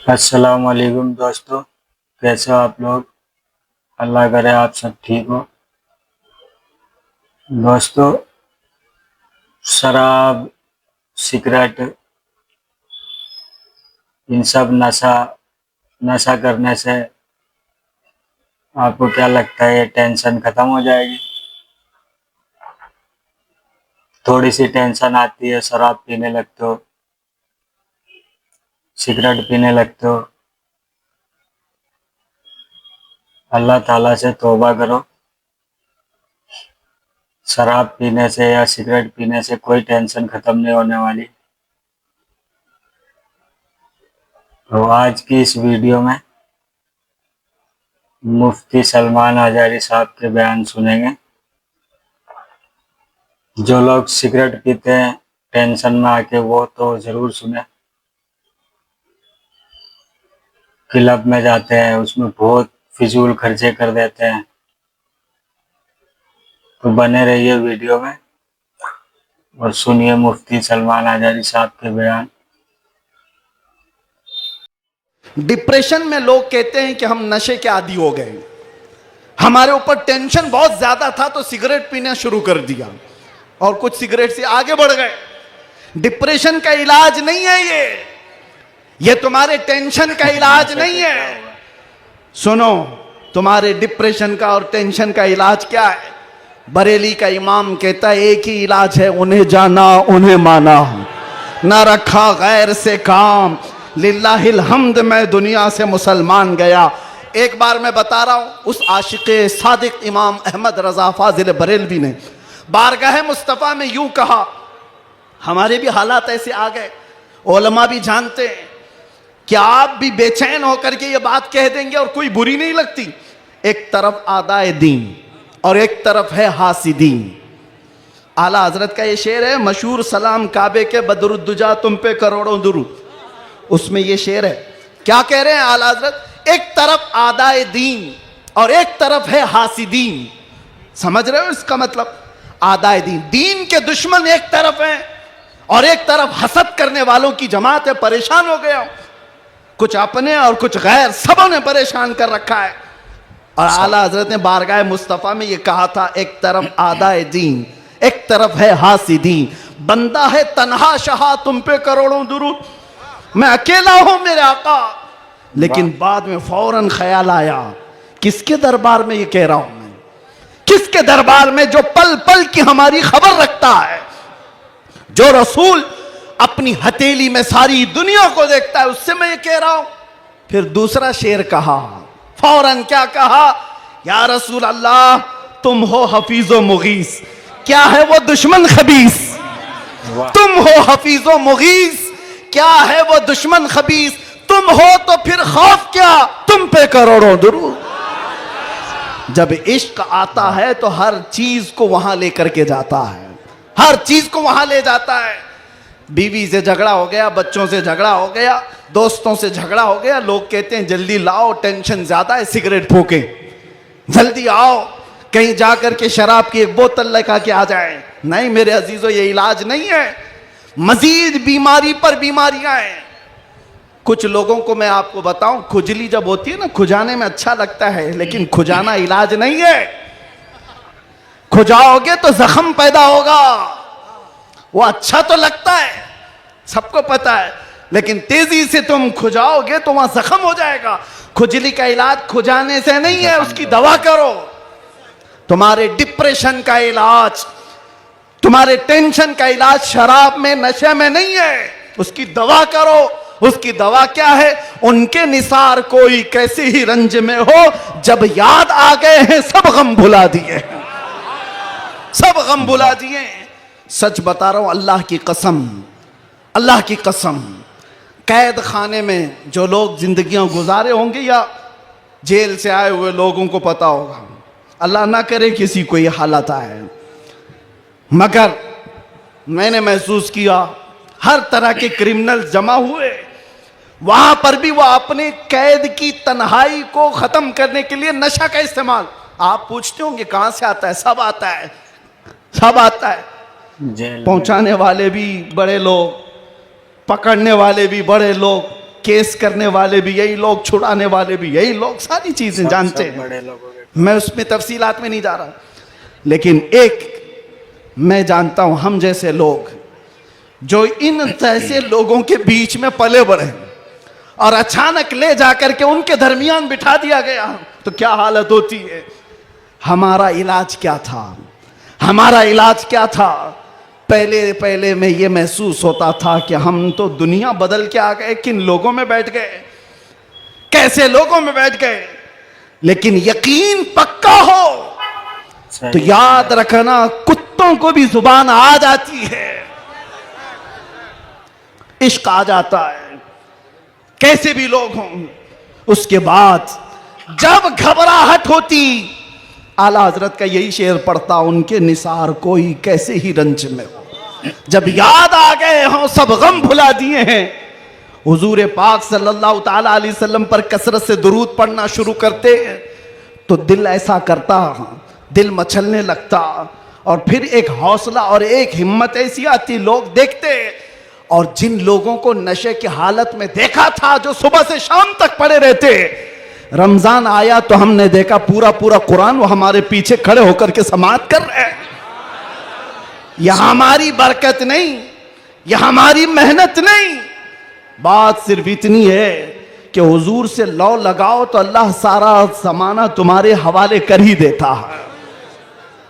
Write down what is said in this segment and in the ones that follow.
अस्सलाम वालेकुम दोस्तों, कैसे हो आप लोग। अल्लाह करे आप सब ठीक हो। दोस्तों, शराब, सिगरेट, इन सब नशा करने से आपको क्या लगता है ये टेंशन खत्म हो जाएगी। थोड़ी सी टेंशन आती है, शराब पीने लगते हो, सिगरेट पीने लगते हो। अल्लाह ताला से तौबा करो। शराब पीने से या सिगरेट पीने से कोई टेंशन खत्म नहीं होने वाली। तो आज की इस वीडियो में मुफ्ती सलमान आजारी साहब के बयान सुनेंगे। जो लोग सिगरेट पीते हैं टेंशन में आके, वो तो जरूर सुने। क्लब में जाते हैं, उसमें बहुत फिजूल खर्चे कर देते हैं। तो बने रहिए वीडियो में और सुनिए मुफ्ती सलमान आजारी साहब के बयान। डिप्रेशन में लोग कहते हैं कि हम नशे के आदी हो गए, हमारे ऊपर टेंशन बहुत ज्यादा था तो सिगरेट पीना शुरू कर दिया और कुछ सिगरेट से आगे बढ़ गए। डिप्रेशन का इलाज नहीं है ये तुम्हारे टेंशन का इलाज नहीं है। सुनो, तुम्हारे डिप्रेशन का और टेंशन का इलाज क्या है? बरेली का इमाम कहता है एक ही इलाज है, उन्हें जाना उन्हें माना, ना रखा गैर से काम, लिल्लाहिल हम्द मैं दुनिया से मुसलमान गया। एक बार मैं बता रहा हूं, उस आशिक़े सादिक इमाम अहमद रजा फाजिल बरेलवी ने बारगाह मुस्तफ़ा में यूं कहा। हमारे भी हालात ऐसे आ गए, उलमा भी जानते हैं कि आप भी बेचैन होकर के ये बात कह देंगे और कोई बुरी नहीं लगती। एक तरफ आदाए दीन और एक तरफ है हासिदीन। आला हजरत का ये शेर है मशहूर, सलाम काबे के बदरुद्दुजा तुम पे करोड़ों दुरूद। उसमें ये शेर है, क्या कह रहे हैं आला हजरत? एक तरफ आदाए दीन और एक तरफ है हासिदीन। समझ रहे हो इसका मतलब? आदाए दीन, दीन के दुश्मन एक तरफ हैं और एक तरफ हसद करने वालों की जमात है। परेशान हो गया, कुछ अपने और कुछ गैर, सबों ने परेशान कर रखा है। और आला हजरत ने बारगाह मुस्तफ़ा में ये कहा था, एक तरफ आदाए दीन एक तरफ है हासिदीन। बंदा है तन्हा शहा तुम पे करोड़ों दुरूद, मैं अकेला हूं मेरे आका। लेकिन बाद में फौरन ख्याल आया, किसके दरबार में ये कह रहा हूं मैं? किसके दरबार में जो पल पल की हमारी खबर रखता है, जो रसूल अपनी हथेली में सारी दुनिया को देखता है, उससे मैं ये कह रहा हूं। फिर दूसरा शेर कहा, फौरन क्या कहा? या रसूल अल्लाह तुम हो हफीजो मुगीस, क्या है वो दुश्मन खबीस? तुम हो हफीजो मुगीस, क्या है वो दुश्मन खबीस? तुम हो तो फिर खौफ क्या, तुम पे करोड़ों दुरूद। जब इश्क आता है तो हर चीज को वहां लेकर के जाता है, हर चीज को वहां ले जाता है। बीवी से झगड़ा हो गया, बच्चों से झगड़ा हो गया, दोस्तों से झगड़ा हो गया, लोग कहते हैं जल्दी लाओ, टेंशन ज्यादा है, सिगरेट फूके, जल्दी आओ, कहीं जाकर के शराब की एक बोतल लेकर के आ जाए। नहीं मेरे अजीजों, ये इलाज नहीं है, मजीद बीमारी पर बीमारियां हैं। कुछ लोगों को मैं आपको बताऊं, खुजली जब होती है ना, खुजाने में अच्छा लगता है, लेकिन खुजाना इलाज नहीं है। खुजाओगे तो जख्म पैदा होगा। वो अच्छा तो लगता है, सबको पता है, लेकिन तेजी से तुम खुजाओगे तो वहां जख्म हो जाएगा। खुजली का इलाज खुजाने से नहीं है, उसकी दवा करो। तुम्हारे डिप्रेशन का इलाज, तुम्हारे टेंशन का इलाज शराब में, नशे में नहीं है, उसकी दवा करो। उसकी दवा क्या है? उनके निसार कोई कैसे ही रंज में हो, जब याद आ गए हैं सब गम भुला दिए, सब गम भुला दिए। सच बता रहा हूं, अल्लाह की कसम, अल्लाह की कसम, कैद खाने में जो लोग जिंदगियां गुजारे होंगे या जेल से आए हुए लोगों को पता होगा, अल्लाह ना करे किसी को ये हालत आए, मगर मैंने महसूस किया हर तरह के क्रिमिनल जमा हुए वहां पर भी वो अपने कैद की तन्हाई को खत्म करने के लिए नशा का इस्तेमाल। आप पूछते होंगे कहां से आता है? सब आता है, सब आता है। पहुंचाने वाले भी बड़े लोग, पकड़ने वाले भी बड़े लोग, केस करने वाले भी यही लोग, छुड़ाने वाले भी यही लोग, सारी चीजें जानते सब हैं। बड़े लोगों के मैं उसमें तफसीलात में नहीं जा रहा, लेकिन एक मैं जानता हूं, हम जैसे लोग जो इन ऐसे लोगों के बीच में पले बढ़े और अचानक ले जाकर के उनके दरमियान बिठा दिया गया, तो क्या हालत होती है। हमारा इलाज क्या था, हमारा इलाज क्या था। पहले पहले में ये महसूस होता था कि हम तो दुनिया बदल के आ गए, किन लोगों में बैठ गए, कैसे लोगों में बैठ गए। लेकिन यकीन पक्का हो तो सही याद रखना, कुत्तों को भी जुबान आ जाती है, इश्क आ जाता है, कैसे भी लोग हों। उसके बाद जब घबराहट होती, आला हजरत का यही शेर पढ़ता, उनके निसार कोई कैसे ही रंज में हो, जब याद आ गए हों सब गम भुला दिए हैं। हुजूर पाक सल्लल्लाहु ताला अलैहि वसल्लम पर कसरत से दुरूद पढ़ना शुरू करते तो दिल ऐसा करता, दिल मचलने लगता, और फिर एक हौसला और एक हिम्मत ऐसी आती, लोग देखते। और जिन लोगों को नशे की हालत में देखा था, जो सुबह से शाम तक पड़े रहते, रमजान आया तो हमने देखा पूरा पूरा कुरान वो हमारे पीछे खड़े होकर के समाअत कर रहे हैं। यह हमारी बरकत नहीं, यह हमारी मेहनत नहीं, बात सिर्फ इतनी है कि हुजूर से लौ लगाओ तो अल्लाह सारा जमाना तुम्हारे हवाले कर ही देता है,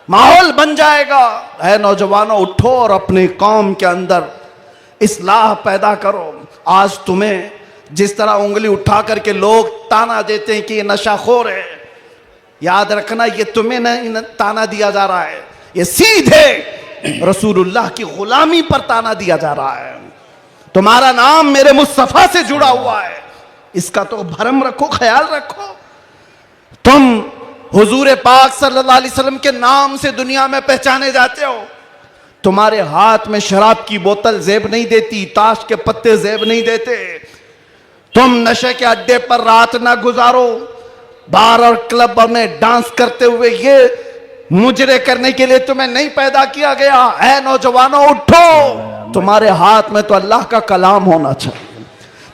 माहौल बन जाएगा। है नौजवानों, उठो और अपने कौम के अंदर इस्लाह पैदा करो। आज तुम्हें जिस तरह उंगली उठा करके लोग ताना देते हैं कि ये नशाखोर है, याद रखना ये तुम्हें नहीं ताना दिया जा रहा है, ये सीधे रसूलुल्लाह की गुलामी पर ताना दिया जा रहा है। तुम्हारा नाम मेरे मुस्तफा से जुड़ा हुआ है, इसका तो भरम रखो, ख्याल रखो। तुम हुजूर पाक सल्लल्लाहु अलैहि वसल्लम के नाम से दुनिया में पहचाने जाते हो। तुम्हारे हाथ में शराब की बोतल जेब नहीं देती, ताश के पत्ते जेब नहीं देते। तुम नशे के अड्डे पर रात ना गुजारो, बार और क्लब में डांस करते हुए ये मुजरे करने के लिए तुम्हें नहीं पैदा किया गया। ऐ नौजवानों, उठो, तुम्हारे हाथ में तो अल्लाह का कलाम होना चाहिए,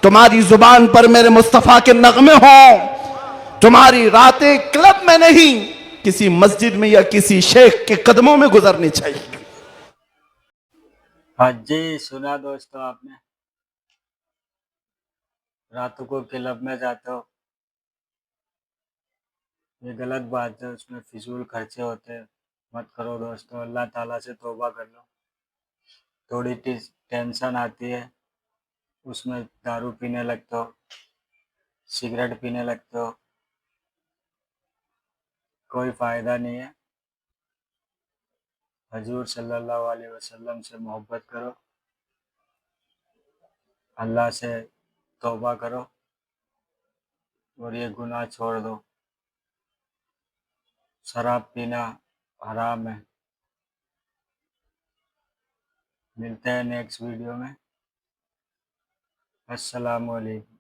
तुम्हारी जुबान पर मेरे मुस्तफा के नगमे हों, तुम्हारी रातें क्लब में नहीं किसी मस्जिद में या किसी शेख के कदमों में गुजरनी चाहिए। हाँ जी, सुना दोस्तों आपने, रातों को क्लब में जाते हो, ये गलत बात है, उसमें फिजूल खर्चे होते हैं, मत करो दोस्तों। अल्लाह ताला से तौबा कर लो। थोड़ी टेंशन आती है, उसमें दारू पीने लगते हो, सिगरेट पीने लगते हो, कोई फायदा नहीं है। हजूर सल्लल्लाहु अलैहि वसल्लम से मोहब्बत करो, अल्लाह से तौबा करो और ये गुनाह छोड़ दो। शराब पीना हराम है। मिलते हैं नेक्स्ट वीडियो में। अस्सलामु अलैकुम।